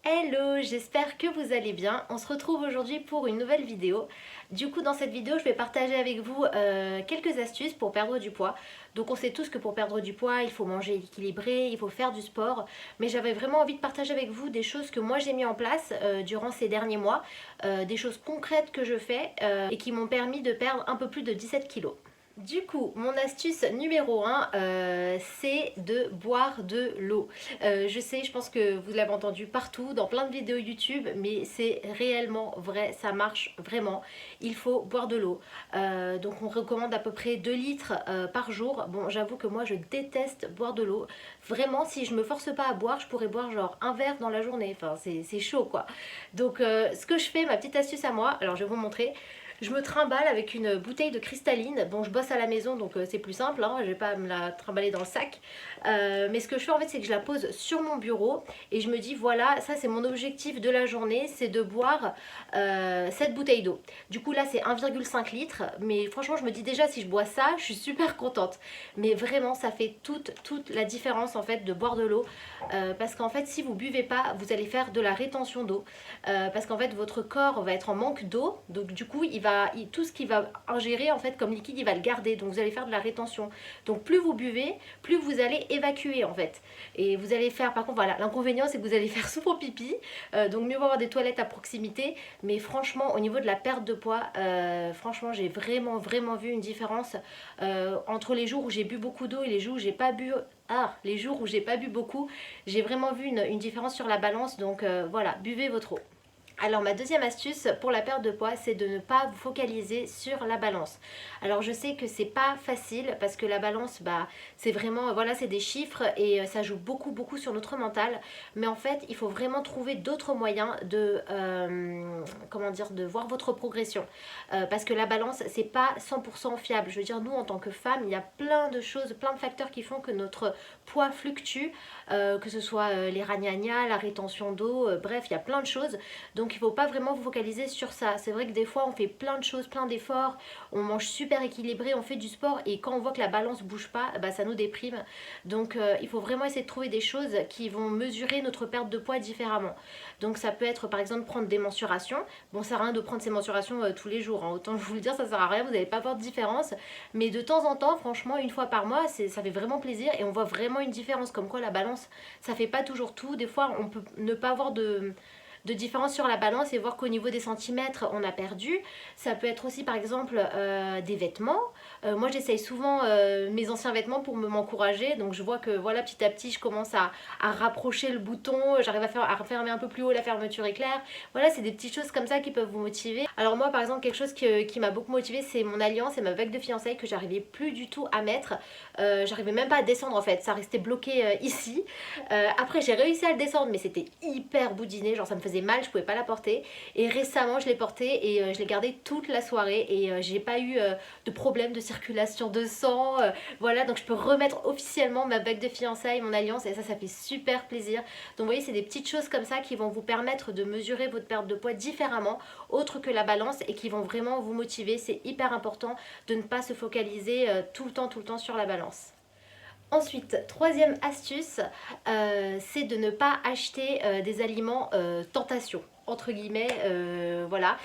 Hello, j'espère que vous allez bien. On se retrouve aujourd'hui pour une nouvelle vidéo. Du coup, dans cette vidéo, je vais partager avec vous quelques astuces pour perdre du poids. Donc on sait tous que pour perdre du poids, il faut manger équilibré, il faut faire du sport. Mais j'avais vraiment envie de partager avec vous des choses que moi j'ai mis en place durant ces derniers mois. Des choses concrètes que je fais et qui m'ont permis de perdre un peu plus de 17 kilos. Du coup, mon astuce numéro 1, c'est de boire de l'eau. Je sais, je pense que vous l'avez entendu partout, dans plein de vidéos YouTube, mais c'est réellement vrai, ça marche vraiment. Il faut boire de l'eau. Donc on recommande à peu près 2 litres par jour. Bon, j'avoue que moi je déteste boire de l'eau. Vraiment, si je me force pas à boire, je pourrais boire genre un verre dans la journée. Enfin, c'est chaud quoi. Donc ce que je fais, ma petite astuce à moi, alors je vais vous montrer. Je me trimballe avec une bouteille de cristalline. Bon, je bosse à la maison, donc c'est plus simple, hein, je vais pas me la trimballer dans le sac. Mais ce que je fais en fait, c'est que je la pose sur mon bureau et je me dis voilà, ça c'est mon objectif de la journée, c'est de boire cette bouteille d'eau. Du coup là c'est 1,5 litre, mais franchement je me dis déjà si je bois ça, je suis super contente. Mais vraiment ça fait toute la différence en fait de boire de l'eau. Parce qu'en fait si vous buvez pas, vous allez faire de la rétention d'eau. Parce qu'en fait votre corps va être en manque d'eau, donc du coup tout ce qu'il va ingérer en fait comme liquide, il va le garder, donc vous allez faire de la rétention. Donc plus vous buvez, plus vous allez évacuer en fait. Et vous allez faire, par contre voilà, l'inconvénient c'est que vous allez faire souvent pipi, donc mieux vaut avoir des toilettes à proximité. Mais franchement au niveau de la perte de poids, franchement j'ai vraiment vu une différence entre les jours où j'ai bu beaucoup d'eau et les jours où j'ai pas bu. Les jours où j'ai pas bu beaucoup, j'ai vraiment vu une différence sur la balance. Donc voilà, buvez votre eau. Alors ma deuxième astuce pour la perte de poids, c'est de ne pas vous focaliser sur la balance. Alors je sais que c'est pas facile parce que la balance, c'est vraiment, voilà, c'est des chiffres et ça joue beaucoup sur notre mental. Mais en fait, il faut vraiment trouver d'autres moyens de, comment dire, de voir votre progression. Parce que la balance, c'est pas 100% fiable. Je veux dire, nous en tant que femmes, il y a plein de choses, plein de facteurs qui font que notre poids fluctue, que ce soit les ragnagnas, la rétention d'eau, bref, il y a plein de choses. Donc il ne faut pas vraiment vous focaliser sur ça. C'est vrai que des fois on fait plein de choses, plein d'efforts, on mange super équilibré, on fait du sport et quand on voit que la balance bouge pas, ça nous déprime. Donc il faut vraiment essayer de trouver des choses qui vont mesurer notre perte de poids différemment. Donc ça peut être par exemple prendre des mensurations. Bon, ça sert à rien de prendre ces mensurations tous les jours, hein. Autant je vous le dire, ça sert à rien, vous n'allez pas voir de différence. Mais de temps en temps, franchement, une fois par mois, ça fait vraiment plaisir et on voit vraiment une différence. Comme quoi la balance, ça fait pas toujours tout. Des fois, on peut ne pas avoir de différence sur la balance et voir qu'au niveau des centimètres on a perdu. Ça peut être aussi par exemple des vêtements. Moi j'essaye souvent mes anciens vêtements pour m'encourager, donc je vois que voilà, petit à petit je commence à rapprocher le bouton, j'arrive à fermer un peu plus haut, la fermeture éclair. Voilà, c'est des petites choses comme ça qui peuvent vous motiver. Alors moi par exemple quelque chose qui m'a beaucoup motivée, c'est mon alliance et ma bague de fiançailles que j'arrivais plus du tout à mettre. J'arrivais même pas à descendre en fait, ça restait bloqué ici. Après j'ai réussi à le descendre mais c'était hyper boudiné, genre ça me faisait mal, je pouvais pas la porter. Et récemment je l'ai portée et je l'ai gardée toute la soirée et j'ai pas eu de problème de circulation de sang. Voilà, donc je peux remettre officiellement ma bague de fiançailles, mon alliance, et ça fait super plaisir. Donc vous voyez, c'est des petites choses comme ça qui vont vous permettre de mesurer votre perte de poids différemment, autre que la balance, et qui vont vraiment vous motiver. C'est hyper important de ne pas se focaliser tout le temps sur la balance. Ensuite, troisième astuce, c'est de ne pas acheter des aliments tentation, entre guillemets, voilà.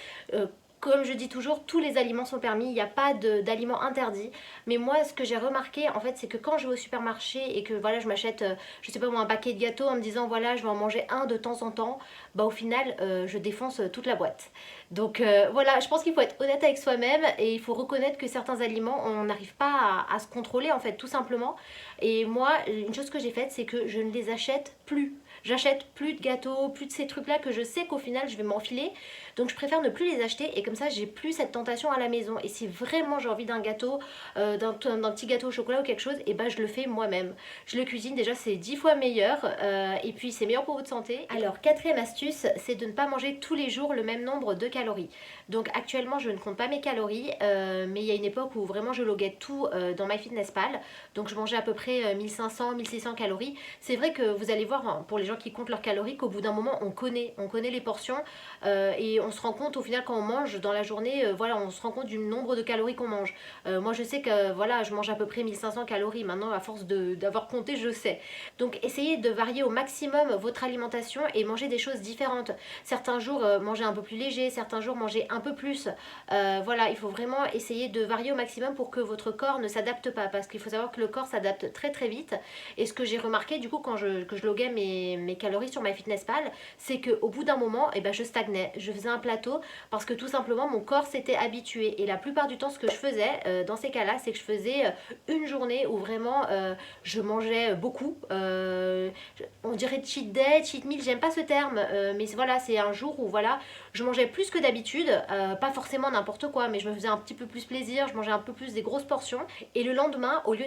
Comme je dis toujours, tous les aliments sont permis, il n'y a pas d'aliments interdits. Mais moi, ce que j'ai remarqué, en fait, c'est que quand je vais au supermarché et que voilà, je m'achète, je sais pas moi, un paquet de gâteaux en me disant voilà, je vais en manger un de temps en temps, au final, je défonce toute la boîte. Donc voilà, je pense qu'il faut être honnête avec soi-même et il faut reconnaître que certains aliments, on n'arrive pas à se contrôler en fait, tout simplement. Et moi, une chose que j'ai faite, c'est que je ne les achète plus. J'achète plus de gâteaux, plus de ces trucs-là que je sais qu'au final je vais m'enfiler. Donc je préfère ne plus les acheter et comme ça j'ai plus cette tentation à la maison. Et si vraiment j'ai envie d'un gâteau, d'un petit gâteau au chocolat ou quelque chose, et je le fais moi-même. Je le cuisine, déjà c'est 10 fois meilleur et puis c'est meilleur pour votre santé. Alors quatrième astuce, c'est de ne pas manger tous les jours le même nombre de calories. Donc actuellement je ne compte pas mes calories, mais il y a une époque où vraiment je loguais tout dans MyFitnessPal. Donc je mangeais à peu près 1500, 1600 calories. C'est vrai que vous allez voir, hein, pour les gens gens qui comptent leurs calories qu'au bout d'un moment on connaît les portions et on se rend compte au final quand on mange dans la journée, voilà, on se rend compte du nombre de calories qu'on mange. Moi je sais que voilà, je mange à peu près 1500 calories maintenant à force d'avoir compté, je sais. Donc essayez de varier au maximum votre alimentation et manger des choses différentes. Certains jours manger un peu plus léger, certains jours manger un peu plus. Voilà, il faut vraiment essayer de varier au maximum pour que votre corps ne s'adapte pas, parce qu'il faut savoir que le corps s'adapte très très vite. Et ce que j'ai remarqué du coup quand je loguais mes calories sur MyFitnessPal, c'est qu'au bout d'un moment, eh ben, je stagnais, je faisais un plateau parce que tout simplement mon corps s'était habitué. Et la plupart du temps ce que je faisais dans ces cas-là, c'est que je faisais une journée où vraiment je mangeais beaucoup. On dirait cheat day, cheat meal, j'aime pas ce terme, mais voilà, c'est un jour où voilà, je mangeais plus que d'habitude, pas forcément n'importe quoi, mais je me faisais un petit peu plus plaisir, je mangeais un peu plus des grosses portions. Et le lendemain, au lieu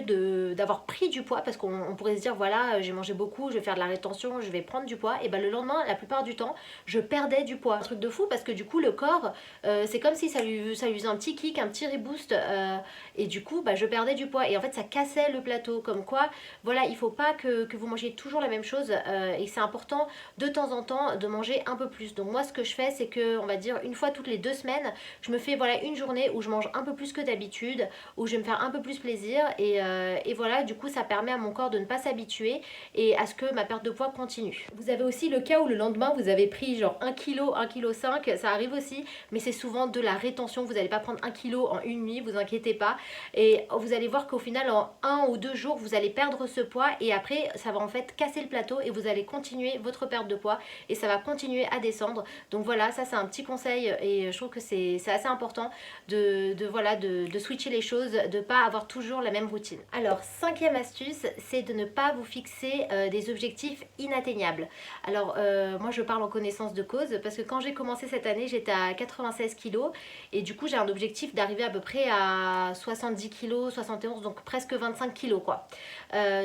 d'avoir pris du poids, parce qu'on pourrait se dire voilà, j'ai mangé beaucoup, je vais faire de la rétention, je vais prendre du poids, et ben le lendemain, la plupart du temps, je perdais du poids. Un truc de fou parce que du coup, le corps, c'est comme si ça lui faisait un petit kick, un petit reboost, et du coup, bah, je perdais du poids. Et en fait, ça cassait le plateau. Comme quoi, voilà, il faut pas que vous mangiez toujours la même chose, et c'est important de temps en temps de manger un peu plus. Donc moi, ce que je fais, c'est que, on va dire, une fois toutes les 2 semaines, je me fais voilà une journée où je mange un peu plus que d'habitude, où je vais me faire un peu plus plaisir, et voilà, du coup, ça permet à mon corps de ne pas s'habituer et à ce que ma perte de poids continue. Vous avez aussi le cas où le lendemain, vous avez pris genre 1 kg, 1,5 kg, ça arrive aussi, mais c'est souvent de la rétention. Vous n'allez pas prendre 1 kg en une nuit, vous inquiétez pas. Et vous allez voir qu'au final, en 1 ou 2 jours, vous allez perdre ce poids et après, ça va en fait casser le plateau et vous allez continuer votre perte de poids et ça va continuer à descendre. Donc voilà, ça c'est un petit conseil et je trouve que c'est assez important voilà, de switcher les choses, de ne pas avoir toujours la même routine. Alors, 5e astuce, c'est de ne pas vous fixer des objectifs inatteignables. Alors, moi je parle en connaissance de cause parce que quand j'ai commencé cette année, j'étais à 96 kg et du coup j'ai un objectif d'arriver à peu près à 70 kg, 71, donc presque 25 kg quoi.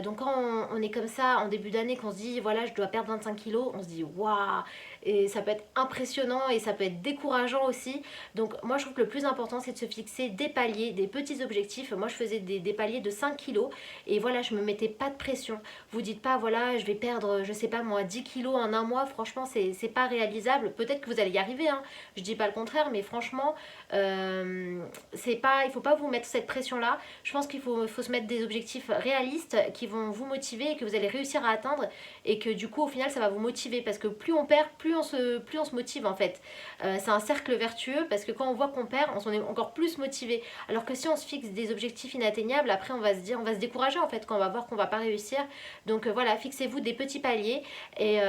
Donc quand on est comme ça en début d'année, qu'on se dit voilà je dois perdre 25 kg, on se dit waouh, et ça peut être impressionnant et ça peut être décourageant aussi. Donc moi je trouve que le plus important c'est de se fixer des paliers, des petits objectifs. Moi je faisais des paliers de 5 kg et voilà, je me mettais pas de pression. Vous dites pas voilà je vais perdre je sais pas moi 10 kg en un mois, franchement c'est pas réalisable. Peut-être que vous allez y arriver hein, je dis pas le contraire, mais franchement c'est pas, il faut pas vous mettre cette pression là. Je pense qu'il faut se mettre des objectifs réalistes qui vont vous motiver et que vous allez réussir à atteindre, et que du coup au final ça va vous motiver, parce que plus on perd, plus on se motive en fait. C'est un cercle vertueux, parce que quand on voit qu'on perd, on est encore plus motivé. Alors que si on se fixe des objectifs inatteignables, après on va se décourager en fait quand on va voir qu'on va pas réussir. Donc voilà, fixez-vous des petits paliers et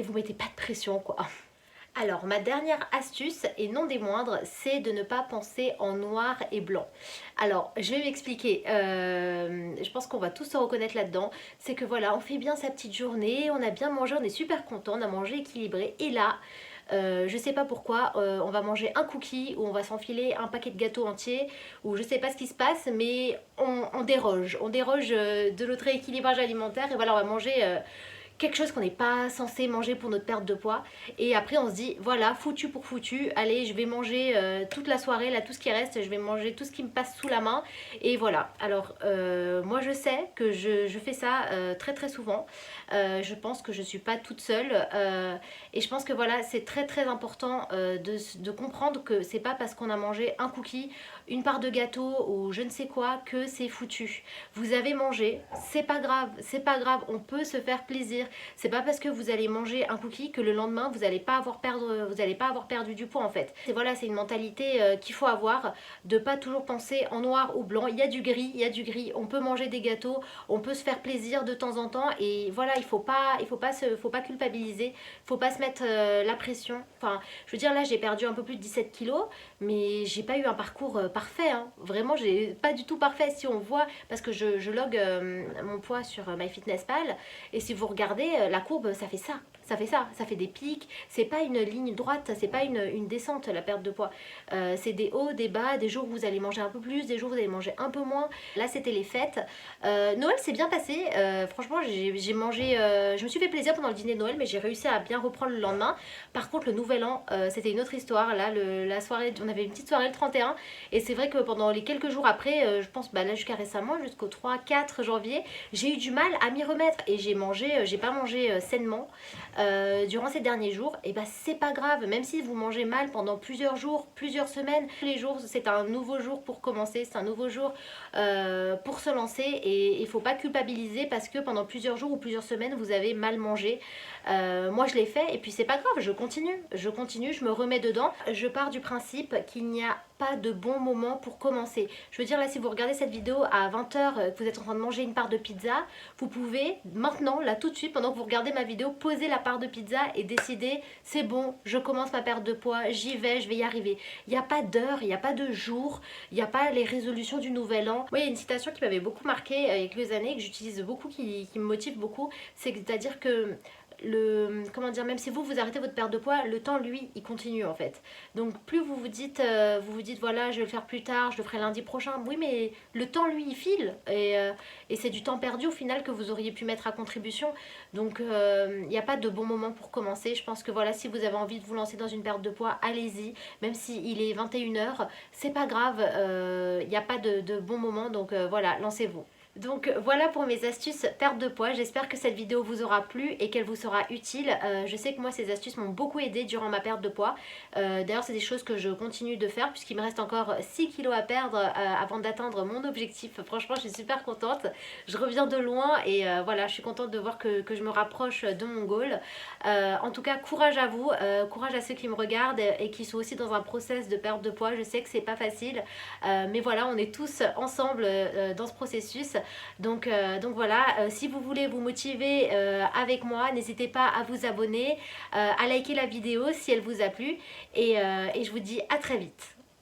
vous mettez pas de pression quoi. Alors, ma dernière astuce, et non des moindres, c'est de ne pas penser en noir et blanc. Alors, je vais m'expliquer. Je pense qu'on va tous se reconnaître là-dedans. C'est que voilà, on fait bien sa petite journée, on a bien mangé, on est super content, on a mangé équilibré. Et là, je sais pas pourquoi, on va manger un cookie ou on va s'enfiler un paquet de gâteaux entiers, ou je sais pas ce qui se passe, mais on déroge. On déroge de notre rééquilibrage alimentaire et voilà, on va manger quelque chose qu'on n'est pas censé manger pour notre perte de poids, et après on se dit voilà, foutu pour foutu, allez je vais manger toute la soirée là, tout ce qui reste, je vais manger tout ce qui me passe sous la main, et voilà. Alors moi je sais que je fais ça très très souvent, je pense que je suis pas toute seule, et je pense que voilà, c'est très très important de comprendre que c'est pas parce qu'on a mangé un cookie, une part de gâteau ou je ne sais quoi que c'est foutu. Vous avez mangé, c'est pas grave, c'est pas grave, on peut se faire plaisir. C'est pas parce que vous allez manger un cookie que le lendemain vous allez pas avoir perdu du poids en fait. Et voilà, c'est une mentalité qu'il faut avoir, de pas toujours penser en noir ou blanc. Il y a du gris, il y a du gris. On peut manger des gâteaux, on peut se faire plaisir de temps en temps, et voilà, il faut pas culpabiliser, faut pas se mettre la pression. Enfin, je veux dire là, j'ai perdu un peu plus de 17 kilos, mais j'ai pas eu un parcours parfait hein. Vraiment, j'ai pas du tout parfait. Si on voit, parce que je log mon poids sur MyFitnessPal, et si vous regardez la courbe, ça fait ça. ça fait des pics, c'est pas une ligne droite, c'est pas une descente la perte de poids. C'est des hauts, des bas, des jours où vous allez manger un peu plus, des jours où vous allez manger un peu moins. Là c'était les fêtes. Noël s'est bien passé, franchement j'ai mangé, je me suis fait plaisir pendant le dîner de Noël, mais j'ai réussi à bien reprendre le lendemain. Par contre le nouvel an, c'était une autre histoire. Là la soirée, on avait une petite soirée le 31 et c'est vrai que pendant les quelques jours après, je pense là jusqu'à récemment, jusqu'au 3-4 janvier, j'ai eu du mal à m'y remettre et j'ai pas mangé sainement durant ces derniers jours. Et bah c'est pas grave, même si vous mangez mal pendant plusieurs jours, plusieurs semaines, tous les jours c'est un nouveau jour pour commencer, c'est un nouveau jour pour se lancer et il faut pas culpabiliser parce que pendant plusieurs jours ou plusieurs semaines vous avez mal mangé. Moi je l'ai fait et puis c'est pas grave, je continue, je me remets dedans. Je pars du principe qu'il n'y a pas de bon moment pour commencer. Je veux dire là, si vous regardez cette vidéo à 20h, que vous êtes en train de manger une part de pizza, vous pouvez maintenant, là tout de suite, pendant que vous regardez ma vidéo, poser la part de pizza et décider, c'est bon, je commence ma perte de poids, j'y vais, je vais y arriver. Il n'y a pas d'heure, il n'y a pas de jour, il n'y a pas les résolutions du nouvel an. Moi, il y a une citation qui m'avait beaucoup marqué il y a quelques années, que j'utilise beaucoup, qui me motive beaucoup, c'est-à-dire que comment dire, même si vous arrêtez votre perte de poids, le temps lui il continue en fait. Donc plus vous vous dites voilà je vais le faire plus tard, je le ferai lundi prochain, oui mais le temps lui il file et c'est du temps perdu au final que vous auriez pu mettre à contribution. Donc il n'y a pas de bon moment pour commencer. Je pense que voilà, si vous avez envie de vous lancer dans une perte de poids, allez-y, même s'il est 21h, c'est pas grave, il n'y a pas de bon moment, donc voilà, lancez-vous. Donc voilà pour mes astuces perte de poids, j'espère que cette vidéo vous aura plu et qu'elle vous sera utile. Je sais que moi ces astuces m'ont beaucoup aidé durant ma perte de poids. D'ailleurs c'est des choses que je continue de faire puisqu'il me reste encore 6 kilos à perdre avant d'atteindre mon objectif. Franchement je suis super contente, je reviens de loin et voilà je suis contente de voir que je me rapproche de mon goal. En tout cas courage à vous, courage à ceux qui me regardent et qui sont aussi dans un process de perte de poids. Je sais que c'est pas facile mais voilà on est tous ensemble dans ce processus. Donc voilà, si vous voulez vous motiver avec moi, n'hésitez pas à vous abonner, à liker la vidéo si elle vous a plu et je vous dis à très vite.